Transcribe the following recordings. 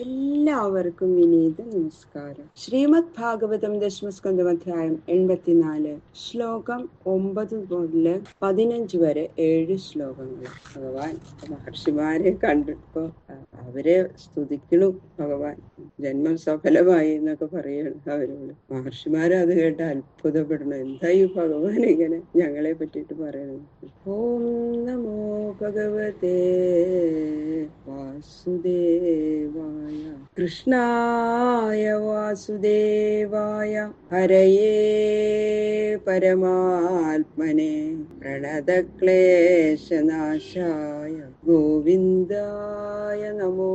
എല്ലാവർക്കും വിനീത നമസ്കാരം. ശ്രീമദ് ഭാഗവതം ദശമസ്കന്ധം അധ്യായം 84 ശ്ലോകം 9 മുതൽ 15 വരെ 7 ശ്ലോകങ്ങൾ. ഭഗവാൻ മഹർഷിമാരെ കണ്ടപ്പോ അവരെ സ്തുതിക്കണു. ഭഗവാൻ ജന്മം സഫലമായി എന്നൊക്കെ പറയണം അവരോട്. മഹർഷിമാരത് കേട്ട് അത്ഭുതപ്പെടണം. എന്താ ഈ ഭഗവാൻ ഇങ്ങനെ ഞങ്ങളെ പറ്റിയിട്ട് പറയണം. ഓം നമോ ഭഗവതേ വാസുദേവായ കൃഷ്ണായ വാസുദേവായ ഹരയേ പരമാത്മനെ പ്രണതക്ലേശനാശായ ഗോവിന്ദായ നമോ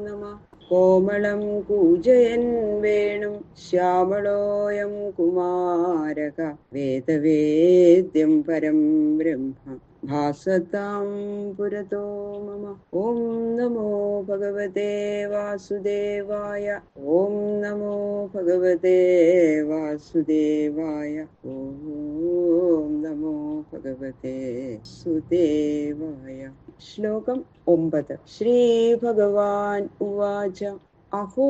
നമഃ. കോമളം കൂജയൻ വേണും ശ്യാമളോയം കുമാരക വേദവേദ്യം പരം ബ്രഹ്മ ഭാസതാം പുരതോ മമ. ഓം നമോ ഭഗവതേ വാസുദേവായ. ഓം നമോ ഭഗവതേ വാസുദേവായ. ഓം നമോ ഭഗവതേ സുദേവായ. ശ്ലോകം 9. ശ്രീ ഭഗവാൻ ഉവാച. അഹോ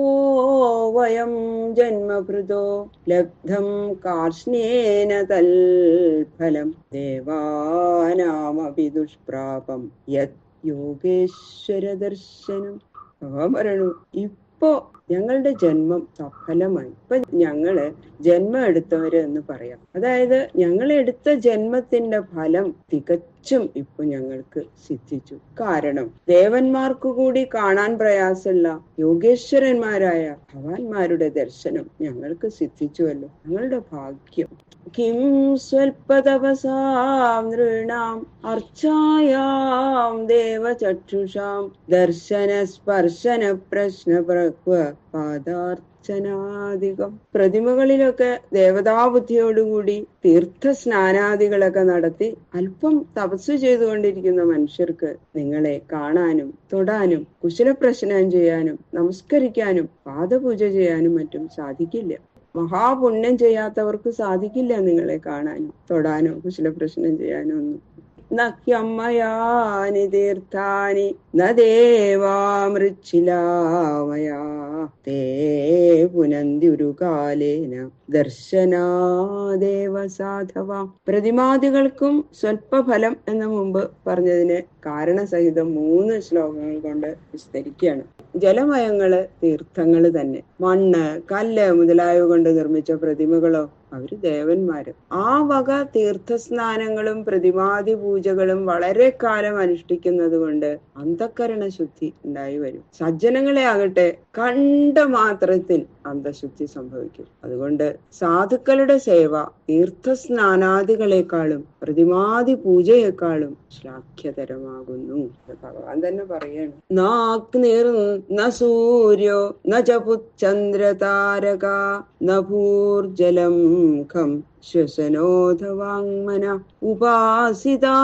വയം ജന്മഭൃതോ ലബ്ധം കാർഷ്ണേന തൽഫലം ദേവാനാമപി ദുഷ്പ്രാപം യത് യോഗേശ്വര ദർശനം. ഭഗവാൻ പറയണു, ഇപ്പോ ഞങ്ങളുടെ ജന്മം സഫലമായി. ഇപ്പൊ ഞങ്ങള് ജന്മം എടുത്തവര് എന്ന് പറയാം. അതായത് ഞങ്ങളെടുത്ത ജന്മത്തിന്റെ ഫലം തികച്ചും ഇപ്പൊ ഞങ്ങൾക്ക് സിദ്ധിച്ചു. കാരണം ദേവന്മാർക്ക് കൂടി കാണാൻ പ്രയാസമുള്ള യോഗേശ്വരന്മാരായ ഭഗവാന്മാരുടെ ദർശനം ഞങ്ങൾക്ക് സിദ്ധിച്ചുവല്ലോ. ഞങ്ങളുടെ ഭാഗ്യം. കിം സ്വൽപതപസാം നൃണാം അർച്ചായാം ദേവചക്ഷുഷാം ദർശന സ്പർശന പ്രശ്ന പാദാർച്ചനാദികം. പ്രതിമകളിലൊക്കെ ദേവതാബുദ്ധിയോടുകൂടി തീർത്ഥ സ്നാനാദികളൊക്കെ നടത്തി അല്പം തപസ് ചെയ്തുകൊണ്ടിരിക്കുന്ന മനുഷ്യർക്ക് നിങ്ങളെ കാണാനും തൊടാനും കുശലപ്രശ്നം ചെയ്യാനും നമസ്കരിക്കാനും പാദപൂജ ചെയ്യാനും മറ്റും സാധിക്കില്ല. മഹാപുണ്യം ചെയ്യാത്തവർക്ക് സാധിക്കില്ല നിങ്ങളെ കാണാനും തൊടാനോ കുശലപ്രശ്നം ചെയ്യാനോ ഒന്നും. നഹ്യമ്മയാനി തീർത്ഥാനി ന ദേവാമൃച്ഛിലാമയാ തേ പുനന്തിരു കാലേന ദർശനാദേവ സാധവ. പ്രതിമാദികൾക്കും സ്വൽപ്പഫലം എന്ന മുമ്പ് പറഞ്ഞതിന് കാരണസഹിതം 3 ശ്ലോകങ്ങൾ കൊണ്ട് വിസ്തരിക്കുകയാണ്. ജലമയങ്ങള് തീർത്ഥങ്ങള് തന്നെ. മണ്ണ്, കല്ല് മുതലായവ കൊണ്ട് നിർമ്മിച്ച പ്രതിമകളോ അവര് ദേവന്മാര്. ആ വക തീർത്ഥസ്നാനങ്ങളും പ്രതിമാദി പൂജകളും വളരെ കാലം അനുഷ്ഠിക്കുന്നത് കൊണ്ട് അന്ധക്കരണ ശുദ്ധി ഉണ്ടായി വരും. സജ്ജനങ്ങളെ ആകട്ടെ കണ്ട മാത്രത്തിൽ അന്ധശുദ്ധി സംഭവിക്കും. അതുകൊണ്ട് സാധുക്കളുടെ സേവ തീർത്ഥസ്നാനാദികളെക്കാളും പ്രതിമാദി പൂജയെക്കാളും ശ്ലാഘ്യതരമാകുന്നു. ഭഗവാൻ തന്നെ പറയാണ്. നാഗ്നിർ ന സൂര്യോ ന ചപുചന്ദ്രതാരക ന ഭൂർജലം ഖം ശ്വസനോധവാങ്മന ഉപാസിതാ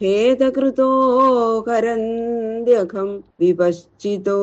ഭേദകൃതോ ഹരന്ത്യഖം വിപശ്ചിതോ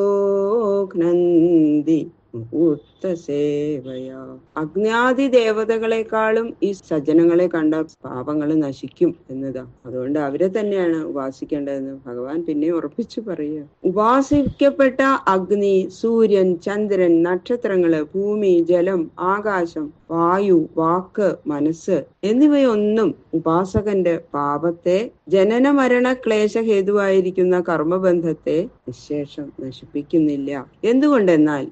ഘ്നന്തി മുഹൂർത്തസേവയാ. അഗ്നാദി ദേവതകളെക്കാളും ഈ സജ്ജനങ്ങളെ കണ്ട പാപങ്ങൾ നശിക്കും എന്നതാ. അതുകൊണ്ട് അവരെ തന്നെയാണ് ഉപാസിക്കേണ്ടതെന്ന് ഭഗവാൻ പിന്നെ ഉറപ്പിച്ചു പറയുക. ഉപാസിക്കപ്പെട്ട അഗ്നി, സൂര്യൻ, ചന്ദ്രൻ, നക്ഷത്രങ്ങള്, ഭൂമി, ജലം, ആകാശം, വായു, വാക്ക്, മനസ്സ് എന്നിവയൊന്നും ഉപാസകന്റെ പാപത്തെ, ജനന മരണ ക്ലേശഹേതുവായിരിക്കുന്ന കർമ്മബന്ധത്തെ നിശേഷം നശിപ്പിക്കുന്നില്ല. എന്തുകൊണ്ടെന്നാൽ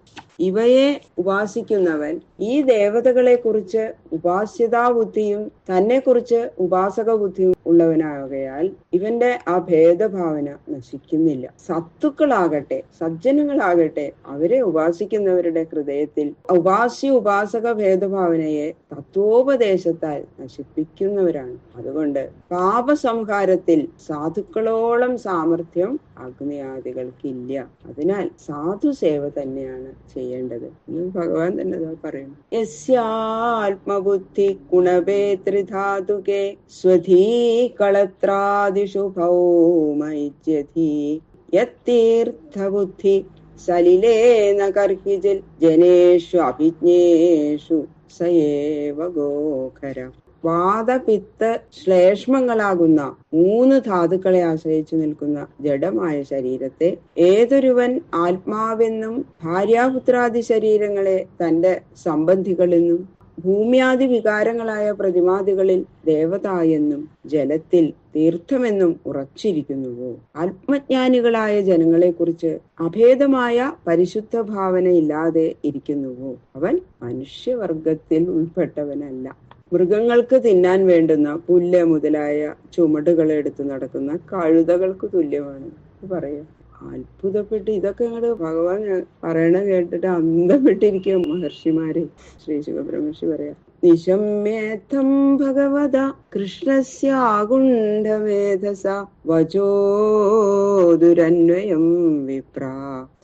ഇവയെ ഉപാസിക്കുന്നവൻ ഈ ദേവതകളെ കുറിച്ച് ഉപാസ്യതാബുദ്ധിയും തന്നെ കുറിച്ച് ഉപാസക ബുദ്ധിയും ഉള്ളവനാകയാൽ ഇവന്റെ ആ ഭേദഭാവന നശിക്കുന്നില്ല. സത്തുക്കളാകട്ടെ സജ്ജനങ്ങളാകട്ടെ അവരെ ഉപാസിക്കുന്നവരുടെ ഹൃദയത്തിൽ ഉപാസ്യ ഉപാസക ഭേദഭാവനയെ തത്വോപദേശത്താൽ നശിപ്പിക്കുന്നവരാണ്. അതുകൊണ്ട് പാപസംഹാരത്തിൽ സാധുക്കളോളം സാമർഥ്യം അഗ്നിയാദികൾക്കില്ല. അതിനാൽ സാധുസേവ തന്നെയാണ് ചെയ്യേണ്ടത് എന്ന് ഭഗവാൻ തന്നെ പറയുന്നു. യസ്യാത്മബുദ്ധി ഗുണഭേതൃധാതുകേ സ്വധീ കളത്രാദിഷു ഭൗമൈജ്യധി യത്തീർത്ഥബുദ്ധി സലിലേന കർഹിജിൽ ജനേഷു അഭിജ്ഞേഷു സയേവ ഗോഖര. വാതപിത്ത ശ്ലേഷ്മങ്ങളാകുന്ന 3 ധാതുക്കളെ ആശ്രയിച്ചു നിൽക്കുന്ന ജഡമായ ശരീരത്തെ ഏതൊരുവൻ ആത്മാവെന്നും ഭാര്യാപുത്രാദി ശരീരങ്ങളെ തന്റെ സംബന്ധികളെന്നും ഭൂമ്യാദി വികാരങ്ങളായ പ്രതിമാദികളിൽ ദേവത എന്നും ജലത്തിൽ തീർത്ഥമെന്നും ഉറച്ചിരിക്കുന്നുവോ, ആത്മജ്ഞാനികളായ ജനങ്ങളെക്കുറിച്ച് അഭേദമായ പരിശുദ്ധ ഭാവനയില്ലാതെ ഇരിക്കുന്നുവോ, അവൻ മനുഷ്യവർഗത്തിൽ ഉൾപ്പെട്ടവനല്ല. മൃഗങ്ങൾക്ക് തിന്നാൻ വേണ്ടുന്ന പുല്ല് മുതലായ ചുമടുകൾ എടുത്തു നടക്കുന്ന കഴുതകൾക്ക് തുല്യമാണ് പറയാം. അത്ഭുതപ്പെട്ട് ഇതൊക്കെ അങ്ങോട്ട് ഭഗവാൻ പറയണ കേട്ടിട്ട് അന്തപ്പെട്ടിരിക്കുക മഹർഷിമാരെ. ശ്രീ ശുഖബ്രഹ്മർഷി പറയാം, നിശമ്യേഥം ഭഗവത കൃഷ്ണസ്യാകുണ്ഠമേധസ വചോദുരന്വയം വിപ്രാ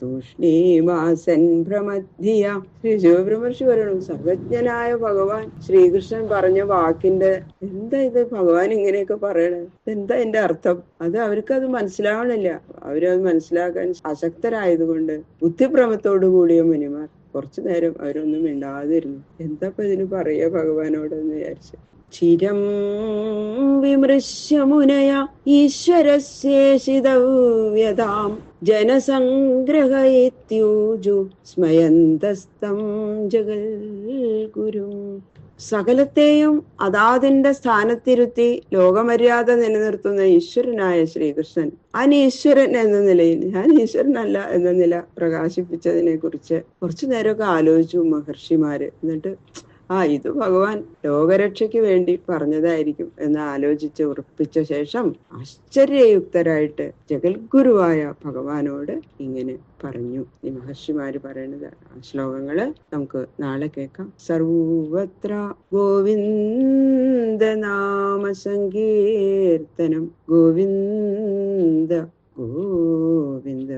തൂഷ്ണീമാസൻ ഭ്രമദ്ധിയ. ശ്രീ ശിവബ്രഹ്മർഷി പറയണു, സർവജ്ഞനായ ഭഗവാൻ ശ്രീകൃഷ്ണൻ പറഞ്ഞ വാക്കിന്റെ എന്താ ഇത്, ഭഗവാൻ ഇങ്ങനെയൊക്കെ പറയണേ, എന്താ എന്റെ അർത്ഥം? അത് അവർക്കത് മനസ്സിലാവണില്ല. അവരത് മനസ്സിലാക്കാൻ അശക്തരായതുകൊണ്ട് ബുദ്ധിഭ്രമത്തോടു കൂടിയ മുനിമാർ കുറച്ചു നേരം അവരൊന്നും മിണ്ടാതിരുന്നു. എന്താ ഇപ്പൊ ഇതിന് പറയാ ഭഗവാനോട് എന്ന് വിചാരിച്ചു. ചിരം വിമൃശ്യ മുനയ ഈശ്വരസ്യേഷിതവ്യതാം ജനസംഗ്രഹയിത്യൂജു സ്മയന്തസ്തം ജഗൽഗുരും. സകലത്തെയും അതാതിന്റെ സ്ഥാനത്തിരുത്തി ലോകമര്യാദ നിലനിർത്തുന്ന ഈശ്വരനായ ശ്രീകൃഷ്ണൻ അനീശ്വരൻ എന്ന നിലയിൽ ഞാൻ ഈശ്വരനല്ല എന്ന നില പ്രകാശിപ്പിച്ചതിനെ കുറിച്ച് കുറച്ചു നേരമൊക്കെ ആലോചിച്ചു മഹർഷിമാര്. എന്നിട്ട് ഇത് ഭഗവാൻ ലോകരക്ഷയ്ക്ക് വേണ്ടി പറഞ്ഞതായിരിക്കും എന്ന് ആലോചിച്ച് ഉറപ്പിച്ച ശേഷം ആശ്ചര്യയുക്തരായിട്ട് ജഗൽഗുരുവായ ഭഗവാനോട് ഇങ്ങനെ പറഞ്ഞു. ഈ മഹർഷിമാര് പറയുന്നത് ആ ശ്ലോകങ്ങള് നമുക്ക് നാളെ കേൾക്കാം. സർവത്ര ഗോവിന്ദ നാമ സങ്കീർത്തനം, ഗോവിന്ദ ഗോവിന്ദ.